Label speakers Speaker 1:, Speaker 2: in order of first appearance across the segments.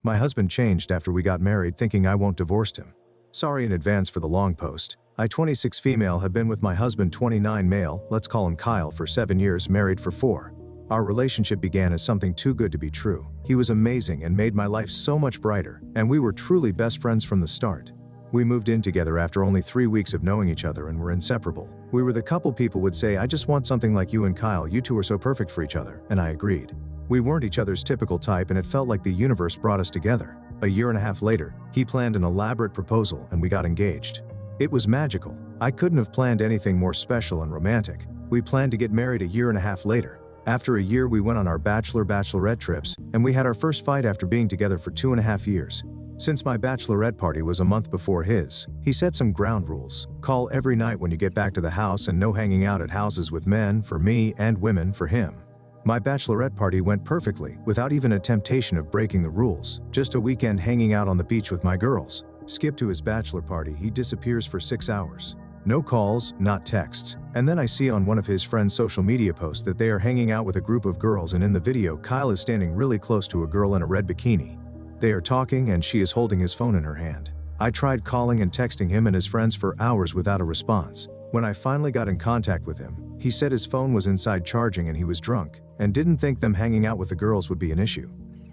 Speaker 1: My husband changed after we got married, thinking I won't divorce him. Sorry in advance for the long post. I, 26 female, have been with my husband, 29 male, let's call him Kyle, for 7 years, married for 4. Our relationship began as something too good to be true. He was amazing and made my life so much brighter, and we were truly best friends from the start. We moved in together after only 3 weeks of knowing each other and were inseparable. We were the couple people would say, I just want something like you and Kyle, you two are so perfect for each other, and I agreed. We weren't each other's typical type and it felt like the universe brought us together. A year and a half later, he planned an elaborate proposal and we got engaged. It was magical. I couldn't have planned anything more special and romantic. We planned to get married a year and a half later. After a year we went on our bachelorette trips, and we had our first fight after being together for 2.5 years. Since my bachelorette party was a month before his, he set some ground rules. Call every night when you get back to the house and no hanging out at houses with men for me and women for him. My bachelorette party went perfectly, without even a temptation of breaking the rules. Just a weekend hanging out on the beach with my girls. Skip to his bachelor party, he disappears for 6 hours. No calls, not texts. And then I see on one of his friends' social media posts that they are hanging out with a group of girls, and in the video Kyle is standing really close to a girl in a red bikini. They are talking and she is holding his phone in her hand. I tried calling and texting him and his friends for hours without a response. When I finally got in contact with him, he said his phone was inside charging and he was drunk, and didn't think them hanging out with the girls would be an issue.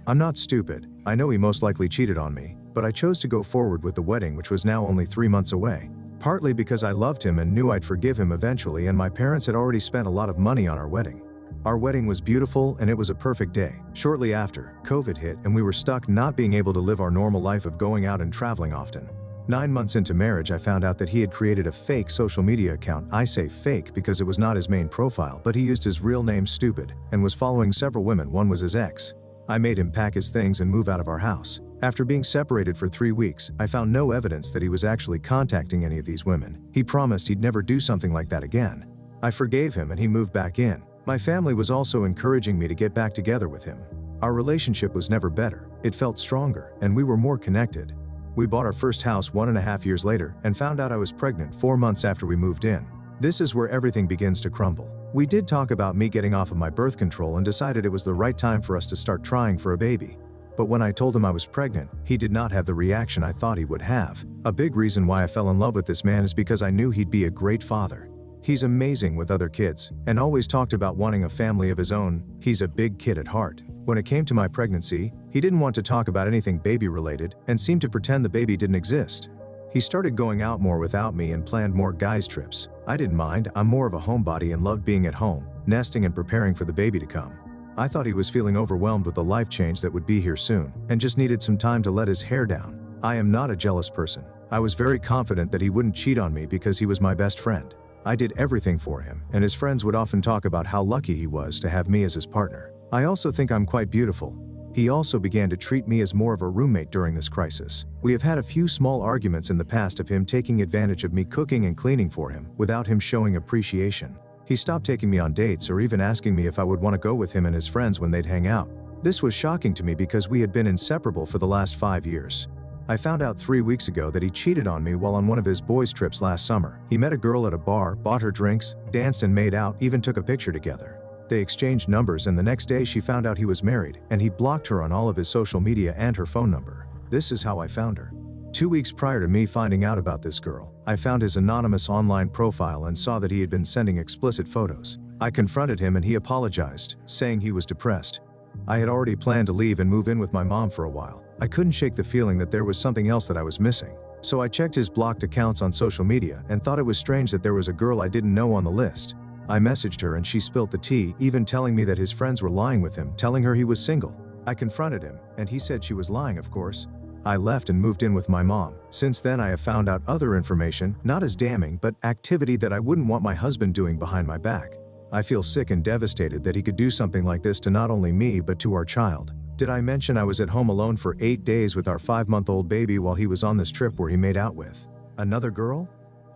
Speaker 1: I'm not stupid. I know he most likely cheated on me, but I chose to go forward with the wedding, which was now only 3 months away. Partly because I loved him and knew I'd forgive him eventually, and my parents had already spent a lot of money on our wedding. Our wedding was beautiful and it was a perfect day. Shortly after, COVID hit and we were stuck not being able to live our normal life of going out and traveling often. 9 months into marriage, I found out that he had created a fake social media account. I say fake because it was not his main profile, but he used his real name, Stupid, and was following several women. One was his ex. I made him pack his things and move out of our house. After being separated for 3 weeks, I found no evidence that he was actually contacting any of these women. He promised he'd never do something like that again. I forgave him and he moved back in. My family was also encouraging me to get back together with him. Our relationship was never better. It felt stronger and we were more connected. We bought our first house 1.5 years later and found out I was pregnant 4 months after we moved in. This is where everything begins to crumble. We did talk about me getting off of my birth control and decided it was the right time for us to start trying for a baby. But when I told him I was pregnant, he did not have the reaction I thought he would have. A big reason why I fell in love with this man is because I knew he'd be a great father. He's amazing with other kids and always talked about wanting a family of his own. He's a big kid at heart. When it came to my pregnancy, he didn't want to talk about anything baby related and seemed to pretend the baby didn't exist. He started going out more without me and planned more guys trips. I didn't mind. I'm more of a homebody and loved being at home, nesting and preparing for the baby to come. I thought he was feeling overwhelmed with the life change that would be here soon and just needed some time to let his hair down. I am not a jealous person. I was very confident that he wouldn't cheat on me because he was my best friend. I did everything for him, and his friends would often talk about how lucky he was to have me as his partner. I also think I'm quite beautiful. He also began to treat me as more of a roommate during this crisis. We have had a few small arguments in the past of him taking advantage of me cooking and cleaning for him without him showing appreciation. He stopped taking me on dates or even asking me if I would want to go with him and his friends when they'd hang out. This was shocking to me because we had been inseparable for the last 5 years. I found out 3 weeks ago that he cheated on me while on one of his boys' trips last summer. He met a girl at a bar, bought her drinks, danced and made out, even took a picture together. They exchanged numbers, and the next day she found out he was married, and he blocked her on all of his social media and her phone number. This is how I found her. 2 weeks prior to me finding out about this girl, I found his anonymous online profile and saw that he had been sending explicit photos. I confronted him and he apologized, saying he was depressed. I had already planned to leave and move in with my mom for a while. I couldn't shake the feeling that there was something else that I was missing. So I checked his blocked accounts on social media and thought it was strange that there was a girl I didn't know on the list. I messaged her and she spilt the tea, even telling me that his friends were lying with him, telling her he was single. I confronted him, and he said she was lying, of course. I left and moved in with my mom. Since then I have found out other information, not as damning, but activity that I wouldn't want my husband doing behind my back. I feel sick and devastated that he could do something like this to not only me but to our child. Did I mention I was at home alone for 8 days with our 5-month-old baby while he was on this trip where he made out with another girl?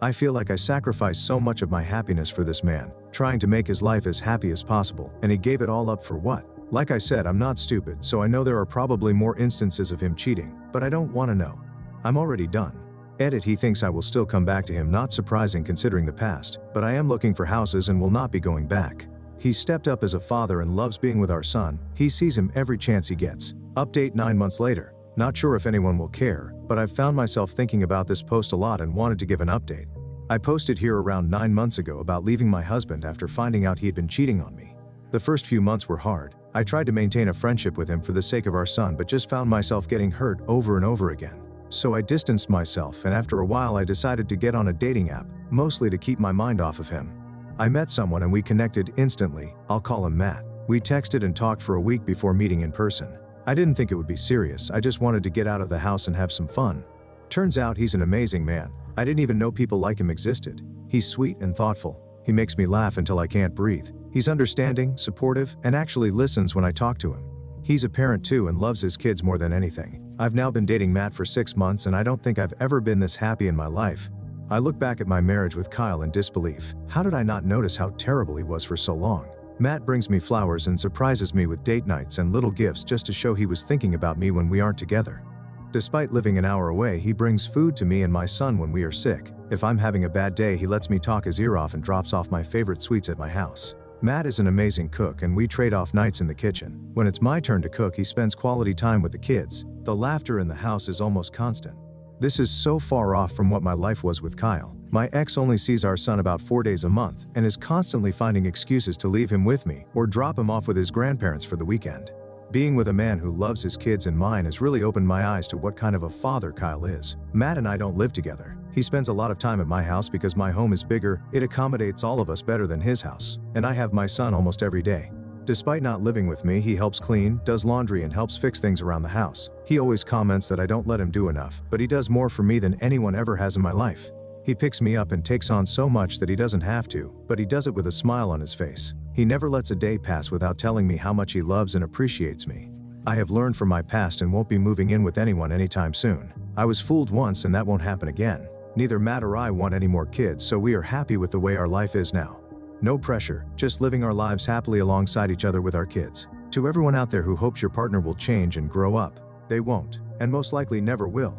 Speaker 1: I feel like I sacrificed so much of my happiness for this man, trying to make his life as happy as possible, and he gave it all up for what? Like I said, I'm not stupid, so I know there are probably more instances of him cheating, but I don't want to know. I'm already done. Edit, he thinks I will still come back to him, not surprising considering the past, but I am looking for houses and will not be going back. He's stepped up as a father and loves being with our son. He sees him every chance he gets. Update 9 months later. Not sure if anyone will care, but I've found myself thinking about this post a lot and wanted to give an update. I posted here around 9 months ago about leaving my husband after finding out he had been cheating on me. The first few months were hard. I tried to maintain a friendship with him for the sake of our son, but just found myself getting hurt over and over again. So I distanced myself, and after a while I decided to get on a dating app, mostly to keep my mind off of him. I met someone and we connected instantly. I'll call him Matt. We texted and talked for a week before meeting in person. I didn't think it would be serious, I just wanted to get out of the house and have some fun. Turns out he's an amazing man. I didn't even know people like him existed. He's sweet and thoughtful. He makes me laugh until I can't breathe. He's understanding, supportive, and actually listens when I talk to him. He's a parent too and loves his kids more than anything. I've now been dating Matt for 6 months and I don't think I've ever been this happy in my life. I look back at my marriage with Kyle in disbelief. How did I not notice how terrible he was for so long? Matt brings me flowers and surprises me with date nights and little gifts just to show he was thinking about me when we aren't together. Despite living an hour away, he brings food to me and my son when we are sick. If I'm having a bad day, he lets me talk his ear off and drops off my favorite sweets at my house. Matt is an amazing cook and we trade off nights in the kitchen. When it's my turn to cook, he spends quality time with the kids. The laughter in the house is almost constant. This is so far off from what my life was with Kyle. My ex only sees our son about 4 days a month and is constantly finding excuses to leave him with me or drop him off with his grandparents for the weekend. Being with a man who loves his kids and mine has really opened my eyes to what kind of a father Kyle is. Matt and I don't live together. He spends a lot of time at my house because my home is bigger, it accommodates all of us better than his house, and I have my son almost every day. Despite not living with me, he helps clean, does laundry, and helps fix things around the house. He always comments that I don't let him do enough, but he does more for me than anyone ever has in my life. He picks me up and takes on so much that he doesn't have to, but he does it with a smile on his face. He never lets a day pass without telling me how much he loves and appreciates me. I have learned from my past and won't be moving in with anyone anytime soon. I was fooled once and that won't happen again. Neither Matt or I want any more kids, so we are happy with the way our life is now. No pressure, just living our lives happily alongside each other with our kids. To everyone out there who hopes your partner will change and grow up, they won't, and most likely never will.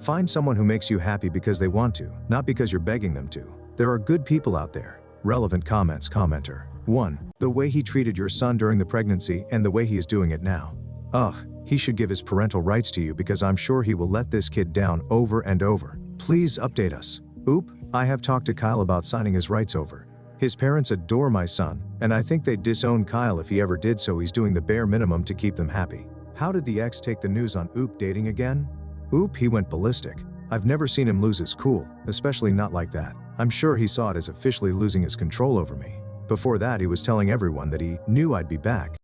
Speaker 1: Find someone who makes you happy because they want to, not because you're begging them to. There are good people out there. Relevant comments. Commenter 1. The way he treated your son during the pregnancy and the way he is doing it now. Ugh, he should give his parental rights to you because I'm sure he will let this kid down over and over. Please update us. Oop, I have talked to Kyle about signing his rights over. His parents adore my son, and I think they'd disown Kyle if he ever did, so he's doing the bare minimum to keep them happy. How did the ex take the news on Oop dating again? Oop, he went ballistic. I've never seen him lose his cool, especially not like that. I'm sure he saw it as officially losing his control over me. Before that, he was telling everyone that he knew I'd be back.